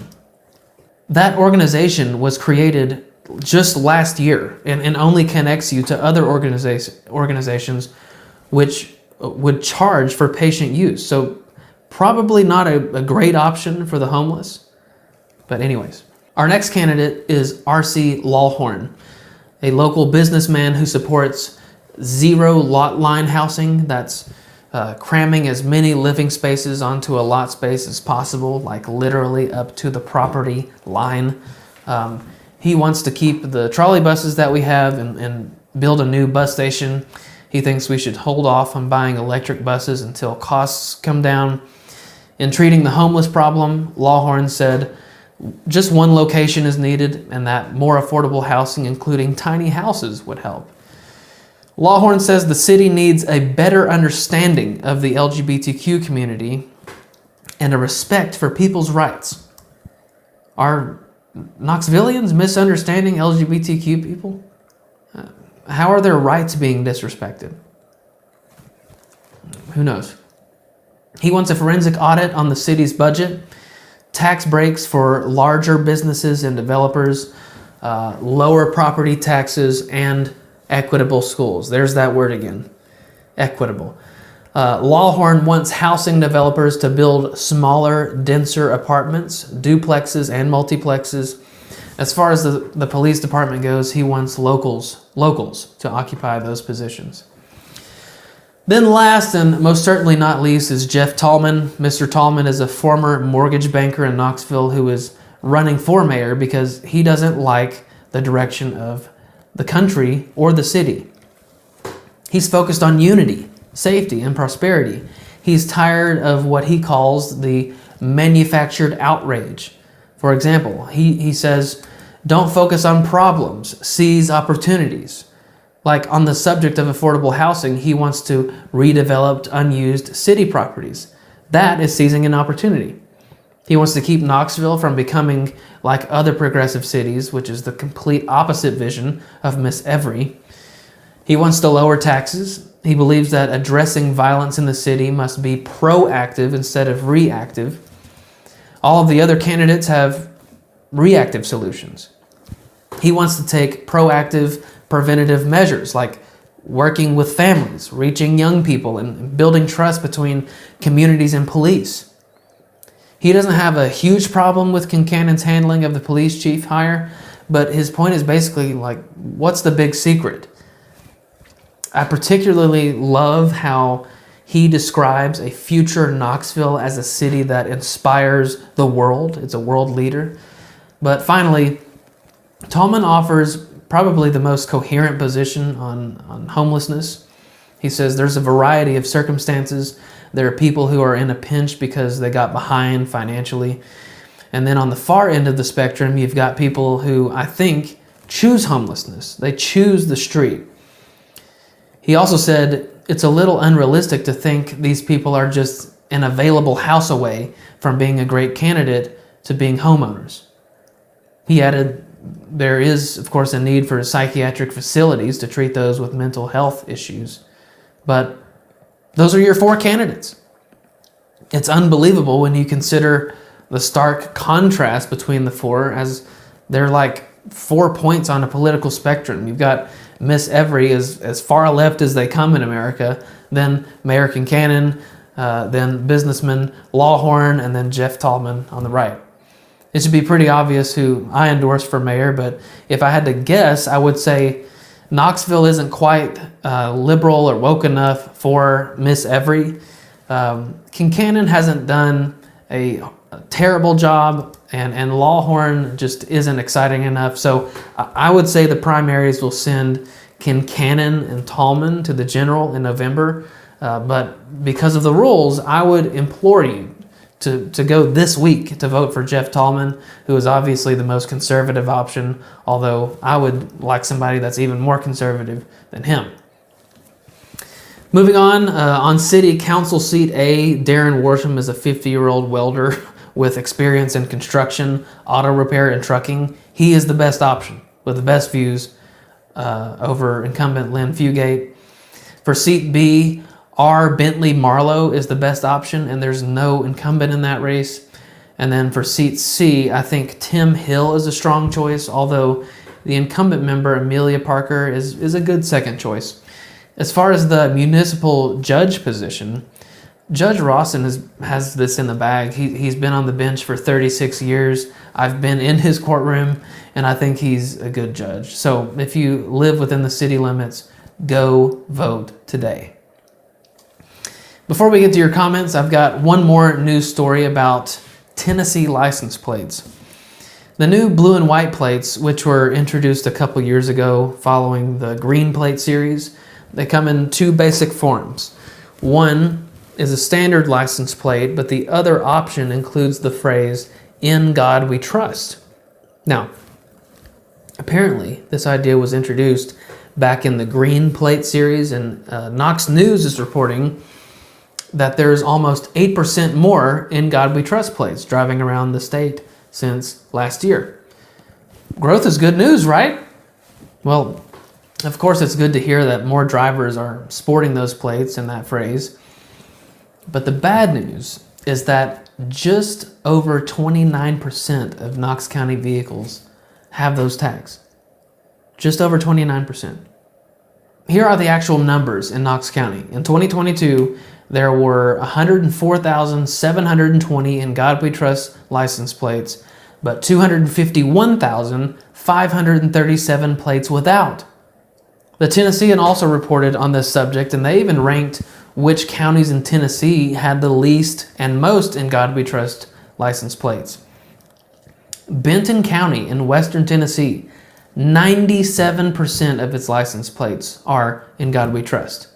That organization was created just last year and only connects you to other organizations which would charge for patient use. So probably not a great option for the homeless. But anyways, our next candidate is R.C. Lawhorn, a local businessman who supports zero lot line housing. That's cramming as many living spaces onto a lot space as possible, like literally up to the property line. He wants to keep the trolley buses that we have and build a new bus station. He thinks we should hold off on buying electric buses until costs come down. In treating the homeless problem, Lawhorn said just one location is needed and that more affordable housing, including tiny houses, would help. Lawhorn says the city needs a better understanding of the LGBTQ community and a respect for people's rights. Are Knoxvillians misunderstanding LGBTQ people? How are their rights being disrespected? Who knows? He wants a forensic audit on the city's budget, tax breaks for larger businesses and developers, lower property taxes, and equitable schools. There's that word again, equitable. Lawhorn wants housing developers to build smaller, denser apartments, duplexes, and multiplexes. As far as the police department goes, he wants locals to occupy those positions. Then last and most certainly not least is Jeff Tallman. Mr. Tallman is a former mortgage banker in Knoxville who is running for mayor because he doesn't like the direction of the country or the city. He's focused on unity, safety, and prosperity. He's tired of what he calls the manufactured outrage. For example, he says, don't focus on problems, seize opportunities. Like on the subject of affordable housing, he wants to redevelop unused city properties. That is seizing an opportunity. He wants to keep Knoxville from becoming like other progressive cities, which is the complete opposite vision of Miss Every. He wants to lower taxes. He believes that addressing violence in the city must be proactive instead of reactive. All of the other candidates have reactive solutions. He wants to take proactive, preventative measures like working with families, reaching young people, and building trust between communities and police. He doesn't have a huge problem with Kincannon's handling of the police chief hire, but his point is basically like, what's the big secret? I particularly love how he describes a future Knoxville as a city that inspires the world. It's a world leader. But finally, Tallman offers probably the most coherent position on homelessness. He says there's a variety of circumstances. There are people who are in a pinch because they got behind financially. And then on the far end of the spectrum, you've got people who I think choose homelessness. They choose the street. He also said it's a little unrealistic to think these people are just an available house away from being a great candidate to being homeowners. He added, there is, of course, a need for psychiatric facilities to treat those with mental health issues. But those are your four candidates. It's unbelievable when you consider the stark contrast between the four, as they're like 4 points on a political spectrum. You've got Miss Every as far left as they come in America, then Mayor Kincannon, then businessman Lawhorn, and then Jeff Tallman on the right. It should be pretty obvious who I endorse for mayor, but if I had to guess, I would say Knoxville isn't quite liberal or woke enough for Miss Every. Kincannon hasn't done a terrible job, and Lawhorn just isn't exciting enough. So I would say the primaries will send Kincannon and Tallman to the general in November. But because of the rules, I would implore you to go this week to vote for Jeff Tallman, who is obviously the most conservative option, although I would like somebody that's even more conservative than him. Moving on City Council Seat A, Darren Worsham is a 50-year-old welder with experience in construction, auto repair, and trucking. He is the best option with the best views over incumbent Lynn Fugate. For Seat B, R. Bentley Marlowe is the best option, and there's no incumbent in that race. And then for Seat C, I think Tim Hill is a strong choice, although the incumbent member, Amelia Parker, is a good second choice. As far as the municipal judge position, Judge Rawson has this in the bag. He's been on the bench for 36 years. I've been in his courtroom, and I think he's a good judge. So if you live within the city limits, go vote today. Before we get to your comments, I've got one more news story about Tennessee license plates. The new blue and white plates, which were introduced a couple years ago following the green plate series, they come in two basic forms. One is a standard license plate, but the other option includes the phrase, "In God We Trust." Now, apparently, this idea was introduced back in the green plate series, and Knox News is reporting that there's almost 8% more In God We Trust plates driving around the state since last year. Growth is good news, right? Well, of course it's good to hear that more drivers are sporting those plates and that phrase. But the bad news is that just over 29% of Knox County vehicles have those tags. Just over 29%. Here are the actual numbers in Knox County. In 2022, there were 104,720 In God We Trust license plates, but 251,537 plates without. The Tennessean also reported on this subject, and they even ranked which counties in Tennessee had the least and most In God We Trust license plates. Benton County in western Tennessee, 97% of its license plates are In God We Trust,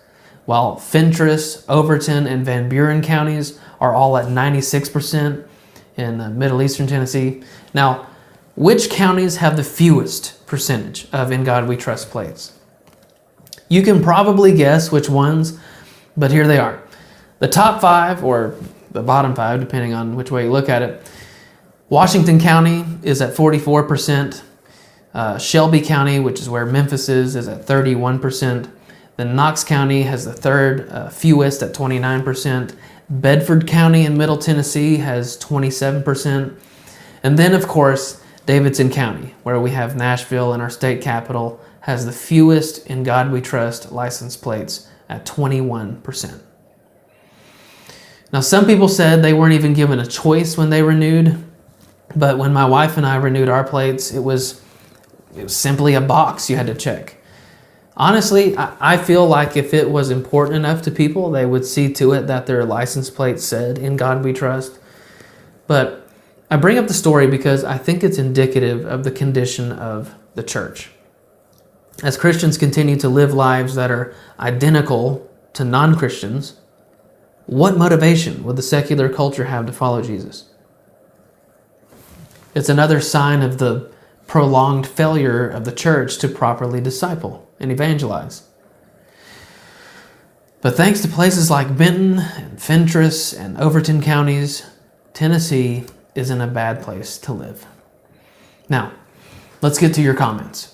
while Fentress, Overton, and Van Buren counties are all at 96% in Middle Eastern Tennessee. Now, which counties have the fewest percentage of In God We Trust plates? You can probably guess which ones, but here they are. The top 5, or the bottom 5, depending on which way you look at it. Washington County is at 44%. Shelby County, which is where Memphis is at 31%. Then Knox County has the third fewest at 29%. Bedford County in Middle Tennessee has 27%. And then, of course, Davidson County, where we have Nashville and our state capital, has the fewest In God We Trust license plates at 21%. Now, some people said they weren't even given a choice when they renewed, but when my wife and I renewed our plates, it was simply a box you had to check. Honestly, I feel like if it was important enough to people, they would see to it that their license plate said, "In God We Trust." But I bring up the story because I think it's indicative of the condition of the church. As Christians continue to live lives that are identical to non-Christians, what motivation would the secular culture have to follow Jesus? It's another sign of the prolonged failure of the church to properly disciple and evangelize. But thanks to places like Benton and Fentress and Overton counties, Tennessee isn't a bad place to live. Now, let's get to your comments.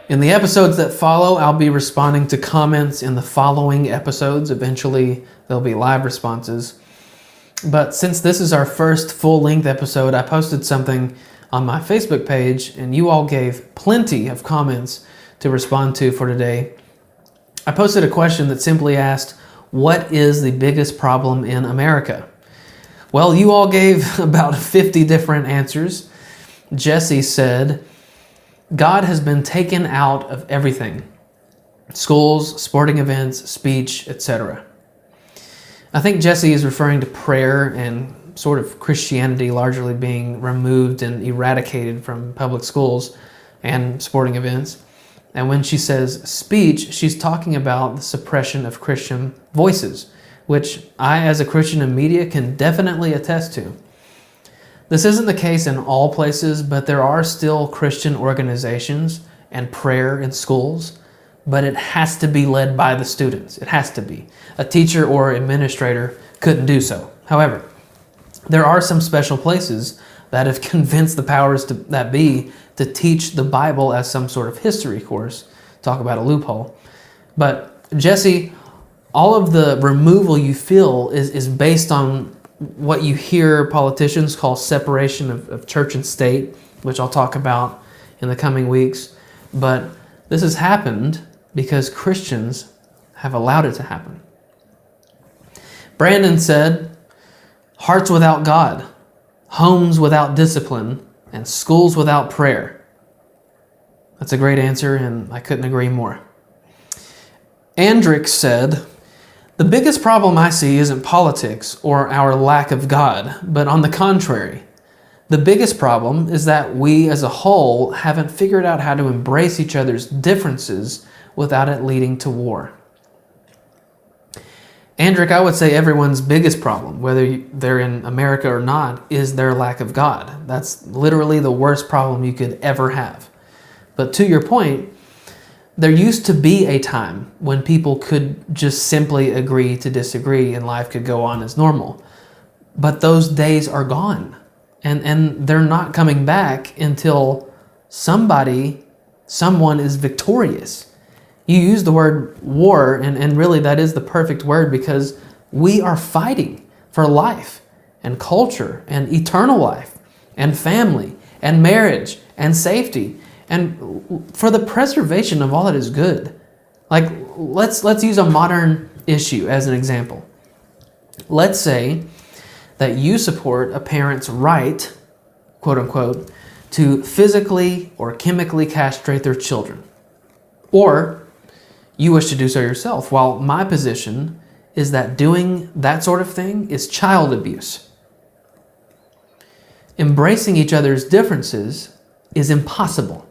In the episodes that follow, I'll be responding to comments in the following episodes. Eventually, there'll be live responses. But since this is our first full-length episode, I posted something on my Facebook page, and you all gave plenty of comments to respond to for today. I posted a question that simply asked, what is the biggest problem in America? Well, you all gave about 50 different answers. Jesse said, God has been taken out of everything. Schools, sporting events, speech, etc. I think Jesse is referring to prayer and sort of Christianity largely being removed and eradicated from public schools. and sporting events. And when she says speech, she's talking about the suppression of Christian voices, which I, as a Christian in media, can definitely attest to. This isn't the case in all places, but there are still Christian organizations and prayer in schools, but it has to be led by the students. It has to be. A teacher or administrator couldn't do so. However, there are some special places that have convinced the powers that be to teach the Bible as some sort of history course. Talk about a loophole. But Jesse, all of the removal you feel is based on what you hear politicians call separation of church and state, which I'll talk about in the coming weeks. But this has happened because Christians have allowed it to happen. Brandon said, hearts without God, homes without discipline, and schools without prayer. That's a great answer, and I couldn't agree more. Andrick said, the biggest problem I see isn't politics or our lack of God, but on the contrary, the biggest problem is that we as a whole haven't figured out how to embrace each other's differences without it leading to war. Andrick, I would say everyone's biggest problem, whether they're in America or not, is their lack of God. That's literally the worst problem you could ever have. But to your point, there used to be a time when people could just simply agree to disagree and life could go on as normal. But those days are gone. And they're not coming back until someone is victorious. You use the word war, and really that is the perfect word, because we are fighting for life and culture and eternal life and family and marriage and safety and for the preservation of all that is good. Like, let's use a modern issue as an example. Let's say that you support a parent's right, quote unquote, to physically or chemically castrate their children. Or you wish to do so yourself, while my position is that doing that sort of thing is child abuse. Embracing each other's differences is impossible.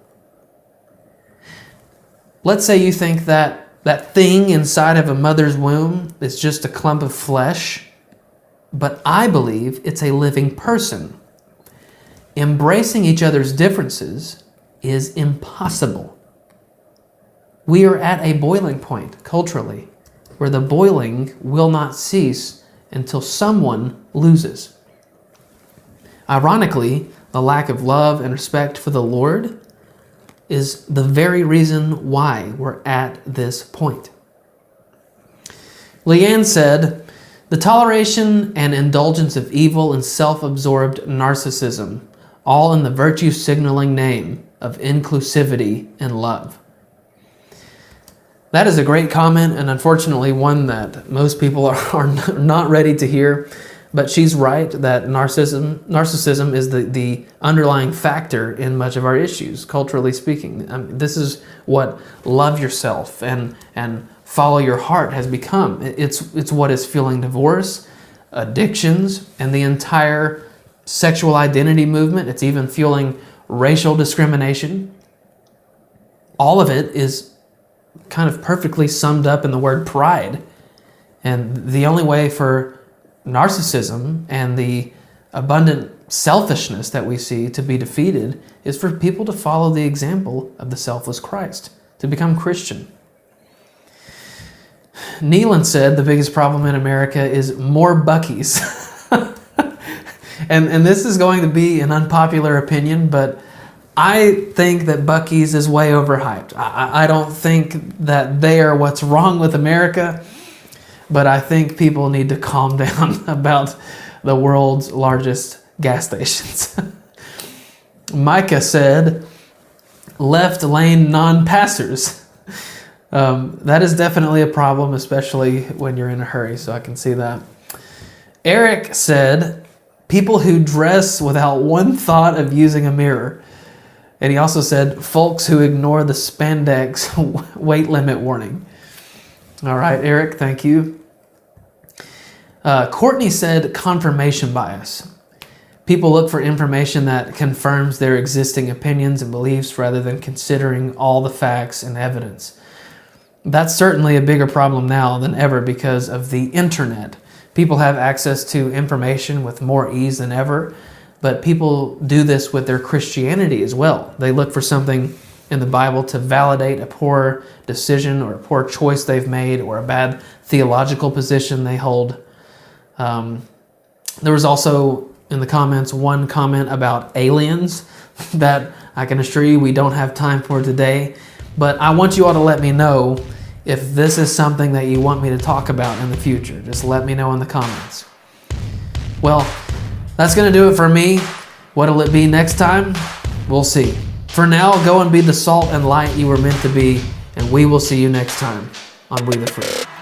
Let's say you think that that thing inside of a mother's womb is just a clump of flesh, but I believe it's a living person. Embracing each other's differences is impossible. We are at a boiling point culturally where the boiling will not cease until someone loses. Ironically, the lack of love and respect for the Lord is the very reason why we're at this point. Leanne said, the toleration and indulgence of evil and self-absorbed narcissism, all in the virtue signaling name of inclusivity and love. That is a great comment, and unfortunately one that most people are not ready to hear. But she's right that narcissism is the underlying factor in much of our issues, culturally speaking. This is what love yourself and follow your heart has become. It's what is fueling divorce, addictions, and the entire sexual identity movement. It's even fueling racial discrimination. All of it is kind of perfectly summed up in the word pride. And the only way for narcissism and the abundant selfishness that we see to be defeated is for people to follow the example of the selfless Christ, to become Christian. Neelan said the biggest problem in America is more Buc-ee's. and this is going to be an unpopular opinion, but I think that Buc-ee's is way overhyped. I don't think that they are what's wrong with America. But I think people need to calm down about the world's largest gas stations. Micah said, left lane non-passers. That is definitely a problem, especially when you're in a hurry, so I can see that. Eric said, people who dress without one thought of using a mirror. And he also said, folks who ignore the spandex weight limit warning. All right, Eric, thank you. Courtney said confirmation bias. People look for information that confirms their existing opinions and beliefs rather than considering all the facts and evidence. That's certainly a bigger problem now than ever because of the internet. People have access to information with more ease than ever, but people do this with their Christianity as well. They look for something in the Bible to validate a poor decision or a poor choice they've made or a bad theological position they hold. There was also in the comments one comment about aliens that I can assure you we don't have time for today, but I want you all to let me know if this is something that you want me to talk about in the future. Just let me know in the comments. Well, that's going to do it for me. What'll it be next time? We'll see. For now, go and be the salt and light you were meant to be, and we will see you next time on We the Free.